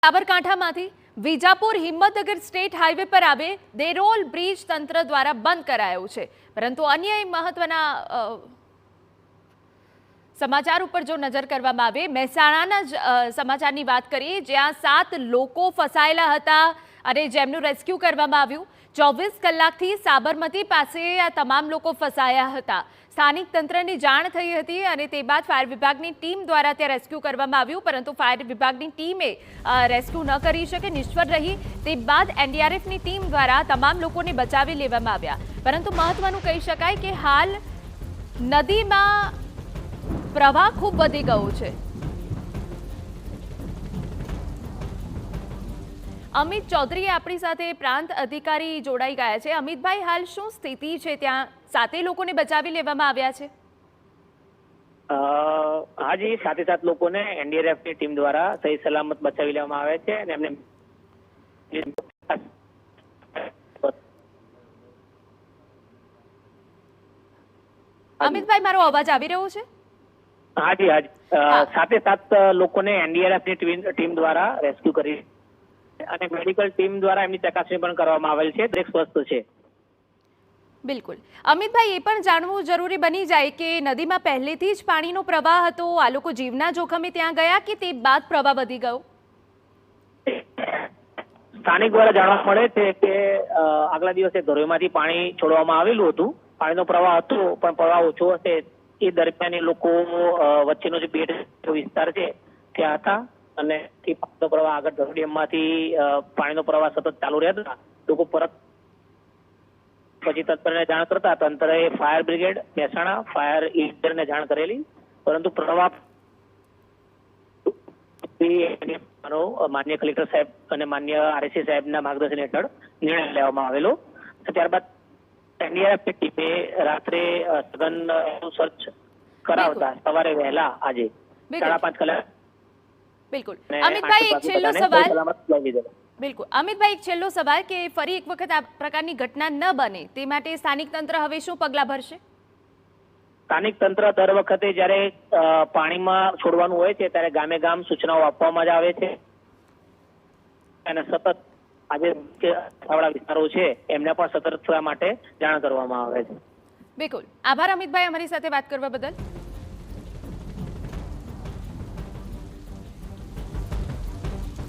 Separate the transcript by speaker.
Speaker 1: સાબરકાંઠામાંથી Vijapur Himmatnagar state highway પર આવે Derol bridge તંત્ર દ્વારા બંધ કરાયો છે, પરંતુ અન્ય મહત્વના સમાચાર ઉપર જો નજર કરવામાં આવે, મહેસાણાના સમાચારની વાત કરીએ, જ્યાં 7 લોકો ફસાયેલા હતા અને જેમનું રેસ્ક્યુ કરવામાં આવ્યું। 24 કલાકથી સાબરમતી પાસે આ તમામ લોકો ફસાયા હતા। સ્થાનિક તંત્રને જાણ થઈ હતી અને તે બાદ ફાયર વિભાગની ટીમ દ્વારા ત્યાં રેસ્ક્યુ કરવામાં આવ્યું, પરંતુ ફાયર વિભાગની ટીમે રેસ્ક્યુ ન કરી શકે, નિષ્ફળ રહી। તે બાદ એનડીઆરએફની ટીમ દ્વારા તમામ લોકોને બચાવી લેવામાં આવ્યા, પરંતુ મહત્વનું કહી શકાય કે હાલ નદીમાં પ્રવાહ ખૂબ વધી ગયો છે। અમિત ચૌધરી આપણી સાથે પ્રાંત અધિકારી જોડાઈ ગયા છે। અમિતભાઈ, હાલ શું સ્થિતિ છે ત્યાં? 7 લોકોને બચાવી લેવામાં આવ્યા છે?
Speaker 2: હાજી, 7 લોકોને એનડીઆરએફ ની ટીમ દ્વારા સહી સલામત બચાવી લેવામાં આવે છે અને એમને
Speaker 1: અમિતભાઈ, મારો અવાજ આવી રહ્યો છે?
Speaker 2: હાજી હાજી 7 લોકોને એનડીઆરએફ ની ટીમ દ્વારા રેસ્ક્યુ કરી અને મેડિકલ ટીમ દ્વારા એમની ચકાસણી પણ કરવામાં આવેલ છે। દરેક સ્વસ્થ છે।
Speaker 1: બિલકુલ અમિતભાઈ, એ પણ જાણવું જરૂરી બની જાય કે નદીમાં પહેલેથી જ પાણીનો પ્રવાહ હતો, આ લોકો જીવના જોખમે ત્યાં ગયા કે તે બાદ પ્રવાહ વધી ગયો?
Speaker 2: સ્થાનિક દ્વારા જાણવા મળે છે કે આગલા દિવસે ધરોઈમાંથી પાણી છોડવામાં આવેલું હતું, પાણીનો પ્રવાહ હતો પણ પ્રવાહ ઓછો હશે એ દરમિયાન એ લોકો વચ્ચેનો જે બેટ વિસ્તાર છે ત્યાં હતા અને તે પાણીનો પ્રવાહ આગળ ધરોઈ ડેમમાંથી પાણીનો પ્રવાહ સતત ચાલુ રહેતા લોકો પરત પછી તંત્રને જાણ કરતા તંત્રએ ફાયર બ્રિગેડ મહેસાણા ફાયર ઇન્જિનિયરને જાણ કરેલી, પરંતુ પ્રવાહ માન્ય કલેક્ટર સાહેબ અને માન્ય આરએસી સાહેબના માર્ગદર્શન હેઠળ નિર્ણય લેવામાં આવેલો। ત્યારબાદ એનડીઆરએફ ટીમે રાત્રે સઘન સર્ચ કરાવતા સવારે વહેલા આજે 5:30 કલાક।
Speaker 1: બિલકુલ અમિતભાઈ, એક છેલ્લો સવાલ બિલકુલ અમિતભાઈ, એક છેલ્લો સવાલ કે ફરી એક વખત આ પ્રકારની ઘટના ન બને તે માટે સ્થાનિક તંત્ર હવે શું પગલાં ભરશે?
Speaker 2: સ્થાનિક તંત્ર દર વખતે જ્યારે પાણીમાં છોડવાનું હોય છે ત્યારે ગામે ગામ સૂચનાઓ આપવામાં જ આવે છે અને સતત આજે વિસ્તારો છે એમને પણ સતર્ક થવા માટે જાણ કરવામાં આવે છે।
Speaker 1: બિલકુલ આભાર અમિતભાઈ, અમારી સાથે વાત કરવા બદલ।